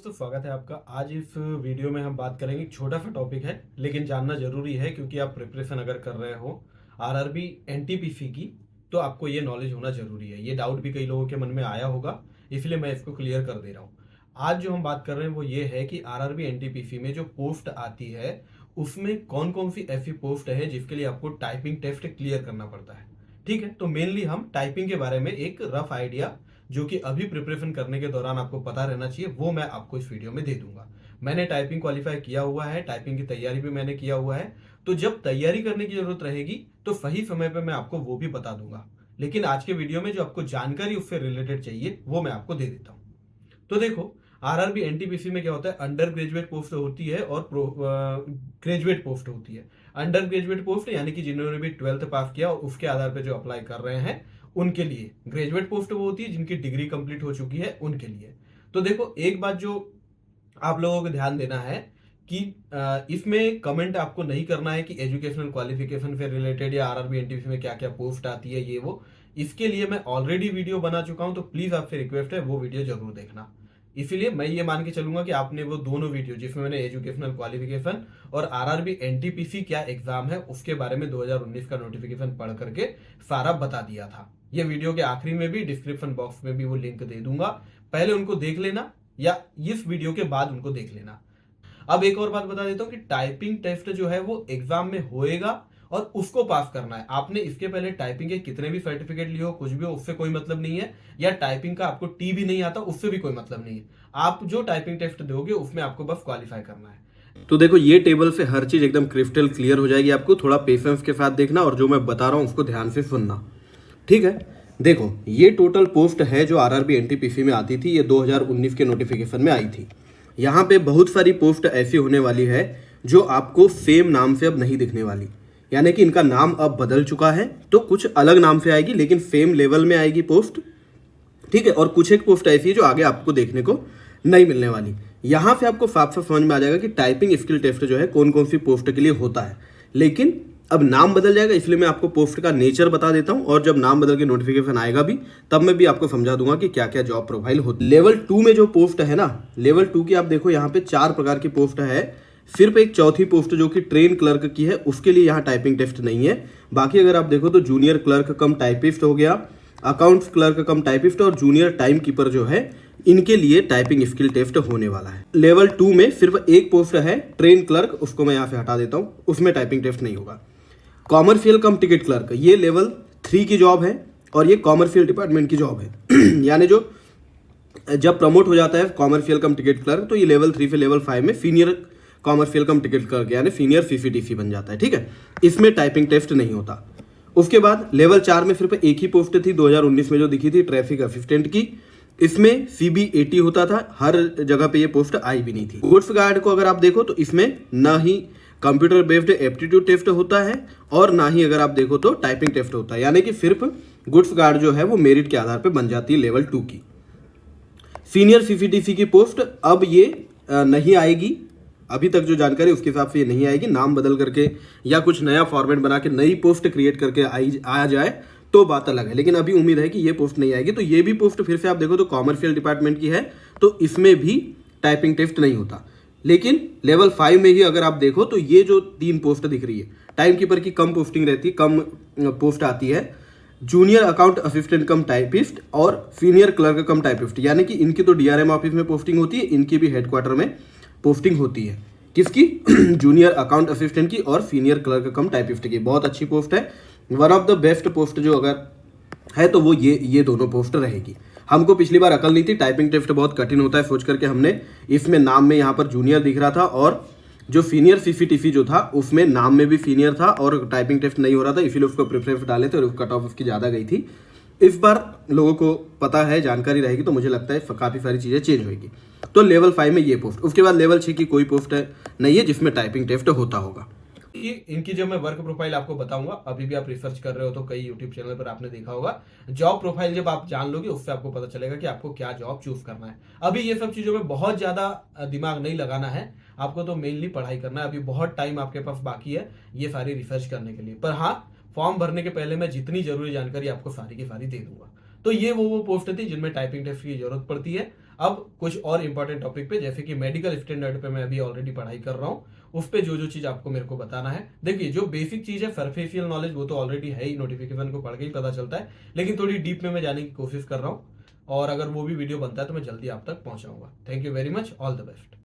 दोस्तों, स्वागत है आपका। आज इस वीडियो में हम बात करेंगे, छोटा सा टॉपिक है लेकिन जानना जरूरी है क्योंकि आप प्रिपरेशन अगर कर रहे हो आरआरबी एनटीपीसी की तो आपको ये नॉलेज होना जरूरी है। ये डाउट भी कई लोगों के मन में आया होगा, इसलिए मैं इसको क्लियर कर दे रहा हूँ। आज जो हम बात कर रहे हैं वो ये है कि आरआरबी एनटीपीसी में जो पोस्ट आती है उसमें कौन कौन सी ऐसी पोस्ट है जिसके लिए आपको टाइपिंग टेस्ट क्लियर करना पड़ता है। ठीक है, तो मेनली हम टाइपिंग के बारे में एक रफ आइडिया जो कि अभी प्रिपरेशन करने के दौरान आपको पता रहना चाहिए वो मैं आपको इस वीडियो में दे दूंगा। मैंने टाइपिंग क्वालिफाई किया हुआ है, टाइपिंग की तैयारी भी मैंने किया हुआ है, तो जब तैयारी करने की जरूरत रहेगी तो सही समय पर मैं आपको वो भी बता दूंगा। लेकिन आज के वीडियो में जो आपको जानकारी उससे रिलेटेड चाहिए वो मैं आपको दे देता हूँ। तो देखो, आरआरबी एनटीपीसी में क्या होता है, अंडर ग्रेजुएट पोस्ट होती है और ग्रेजुएट पोस्ट होती है। अंडर ग्रेजुएट पोस्ट यानी कि जिन्होंने भी 12th पास किया और उसके आधार पर जो अप्लाई कर रहे हैं उनके लिए। ग्रेजुएट पोस्ट वो होती है जिनकी डिग्री कंप्लीट हो चुकी है उनके लिए। तो देखो, एक बात जो आप लोगों को ध्यान देना है कि इसमें कमेंट आपको नहीं करना है कि एजुकेशनल क्वालिफिकेशन से रिलेटेड या आरआरबी एनटीपीसी में क्या क्या पोस्ट आती है ये वो। इसके लिए मैं ऑलरेडी वीडियो बना चुका हूं, तो प्लीज आपसे रिक्वेस्ट है वो वीडियो जरूर देखना। इसीलिए मैं ये मान के चलूंगा कि आपने वो दोनों वीडियो जिसमें मैंने एजुकेशनल क्वालिफिकेशन और आरआरबी एनटीपीसी क्या एग्जाम है उसके बारे में 2019 का नोटिफिकेशन पढ़ करके सारा बता दिया था। ये वीडियो के आखिरी में भी डिस्क्रिप्शन बॉक्स में भी वो लिंक दे दूंगा, पहले उनको देख लेना या इस वीडियो के बाद उनको देख लेना। अब एक और बात बता देता हूँ कि टाइपिंग टेस्ट जो है वो एग्जाम में होएगा और उसको पास करना है। आपने इसके पहले टाइपिंग के कितने भी सर्टिफिकेट लिए हो, कुछ भी हो, उससे कोई मतलब नहीं है, या टाइपिंग का आपको टी भी नहीं आता उससे भी कोई मतलब नहीं है। आप जो टाइपिंग टेस्ट दोगे उसमें आपको बस क्वालिफाई करना है। तो देखो, ये टेबल से हर चीज एकदम क्रिस्टल क्लियर हो जाएगी। आपको थोड़ा पेशेंस के साथ देखना और जो मैं बता रहा हूँ उसको ध्यान से सुनना, ठीक है। देखो, ये टोटल पोस्ट है जो आरआरबी एनटीपीसी में आती थी, ये 2019 के नोटिफिकेशन में आई थी। यहाँ पे बहुत सारी पोस्ट ऐसी होने वाली है जो आपको सेम नाम से अब नहीं दिखने वाली, यानी कि इनका नाम अब बदल चुका है, तो कुछ अलग नाम से आएगी लेकिन सेम लेवल में आएगी पोस्ट, ठीक है। और कुछ एक पोस्ट ऐसी है जो आगे आपको देखने को नहीं मिलने वाली। यहाँ से आपको साफ साफ समझ में आ जाएगा कि टाइपिंग स्किल टेस्ट जो है कौन कौन सी पोस्ट के लिए होता है, लेकिन अब नाम बदल जाएगा, इसलिए मैं आपको पोस्ट का नेचर बता देता हूं। और जब नाम बदल के नोटिफिकेशन आएगा भी तब मैं भी आपको समझा दूंगा कि क्या क्या जॉब प्रोफाइल होती है। लेवल 2 में जो पोस्ट है ना, लेवल 2 की आप देखो यहाँ पे 4 प्रकार की पोस्ट है। सिर्फ एक चौथी पोस्ट जो कि ट्रेन क्लर्क की है उसके लिए यहाँ टाइपिंग टेस्ट नहीं है। बाकी अगर आप देखो तो जूनियर क्लर्क कम टाइपिस्ट हो गया, अकाउंट्स क्लर्क कम टाइपिस्ट और जूनियर टाइम कीपर जो है इनके लिए टाइपिंग स्किल टेस्ट होने वाला है। लेवल 2 में सिर्फ एक पोस्ट है ट्रेन क्लर्क, उसको मैं यहाँ से हटा देता हूँ, उसमें टाइपिंग टेस्ट नहीं होगा। कॉमर्शियल कम टिकट क्लर्क, ये लेवल 3 की जॉब है और ये कॉमर्शियल डिपार्टमेंट की जॉब है यानी जो जब प्रमोट हो जाता है कॉमर्शियल कम टिकट क्लर्क तो ये लेवल 3 से लेवल 5 में सीनियर कॉमर्शियल कम टिकट क्लर्क यानी सीनियर सीसीटीसी बन जाता है, ठीक है। इसमें टाइपिंग टेस्ट नहीं होता। उसके बाद लेवल 4 में सिर्फ एक ही पोस्ट थी 2019 में जो दिखी थी, ट्रैफिक असिस्टेंट की। इसमें CB80 होता था, हर जगह पे ये पोस्ट आई भी नहीं थी। गुड्स गार्ड को अगर आप देखो तो इसमें ना ही कंप्यूटर बेस्ड एप्टीट्यूड टेस्ट होता है और ना ही अगर आप देखो तो टाइपिंग टेस्ट होता है, यानी कि सिर्फ गुड्स गार्ड जो है वो मेरिट के आधार पर बन जाती है लेवल 2 की। सीनियर सीसीटीसी की पोस्ट अब ये नहीं आएगी, अभी तक जो जानकारी उसके हिसाब से ये नहीं आएगी। नाम बदल करके या कुछ नया फॉर्मेट बना के नई पोस्ट क्रिएट करके आ जाए तो बात अलग है, लेकिन अभी उम्मीद है कि ये पोस्ट नहीं आएगी। तो ये भी पोस्ट फिर से आप देखो तो कॉमर्शियल डिपार्टमेंट की है, तो इसमें भी टाइपिंग टेस्ट नहीं होता। लेकिन लेवल 5 में ही अगर आप देखो तो ये जो 3 पोस्ट दिख रही है, टाइम कीपर की कम पोस्टिंग रहती है, कम पोस्ट आती है, जूनियर अकाउंट असिस्टेंट कम टाइपिस्ट और सीनियर क्लर्क कम टाइपिस्ट, यानी कि इनकी तो डीआरएम ऑफिस में पोस्टिंग होती है, इनकी भी हेडक्वार्टर में पोस्टिंग होती है। किसकी? जूनियर अकाउंट असिस्टेंट की और सीनियर क्लर्क कम टाइपिस्ट की। बहुत अच्छी पोस्ट है, one of the best post जो अगर है तो वो ये दोनों पोस्ट रहेगी। हमको पिछली बार अकल नहीं थी, टाइपिंग टेस्ट बहुत कठिन होता है सोच करके हमने इसमें नाम में यहाँ पर जूनियर दिख रहा था और जो सीनियर सीसीटीसी जो था उसमें नाम में भी सीनियर था और टाइपिंग टेस्ट नहीं हो रहा था, इसीलिए उसको प्रेफरेंस डाले थे और कट ऑफ उसकी ज़्यादा गई थी। इस बार लोगों को पता है, जानकारी रहेगी, तो मुझे लगता है काफ़ी सारी चीज़ें चेंज होगी। तो लेवल 5 में ये पोस्ट, उसके बाद लेवल 6 की कोई पोस्ट नहीं है जिसमें टाइपिंग टेस्ट होता होगा। इनकी जब मैं वर्क प्रोफाइल आपको बताऊंगा, अभी भी आप रिसर्च कर रहे हो तो कई यूट्यूब चैनल पर आपने देखा होगा, जॉब प्रोफाइल जब आप जान लोगे उससे आपको पता चलेगा कि आपको क्या जॉब चूज करना है। अभी ये सब चीजों में बहुत ज्यादा दिमाग नहीं लगाना है आपको, तो मेनली पढ़ाई करना है। अभी बहुत टाइम आपके पास बाकी है ये सारी रिसर्च करने के लिए, पर हाँ, फॉर्म भरने के पहले मैं जितनी जरूरी जानकारी आपको सारी की सारी दे दूंगा। तो ये वो पोस्ट थी जिनमें टाइपिंग टेस्ट की जरूरत पड़ती है। अब कुछ और इंपॉर्टेंट टॉपिक पे, जैसे कि मेडिकल स्टैंडर्ड पे मैं अभी ऑलरेडी पढ़ाई कर रहा हूँ, उस पे जो जो चीज आपको मेरे को बताना है। देखिए जो बेसिक चीज है सरफेशियल नॉलेज वो तो ऑलरेडी है ही, नोटिफिकेशन को पढ़ के ही पता चलता है, लेकिन थोड़ी डीप में मैं जाने की कोशिश कर रहा हूँ, और अगर वो भी वीडियो बनता है तो मैं जल्दी आप तक पहुंचाऊंगा। Thank you very much, all the best.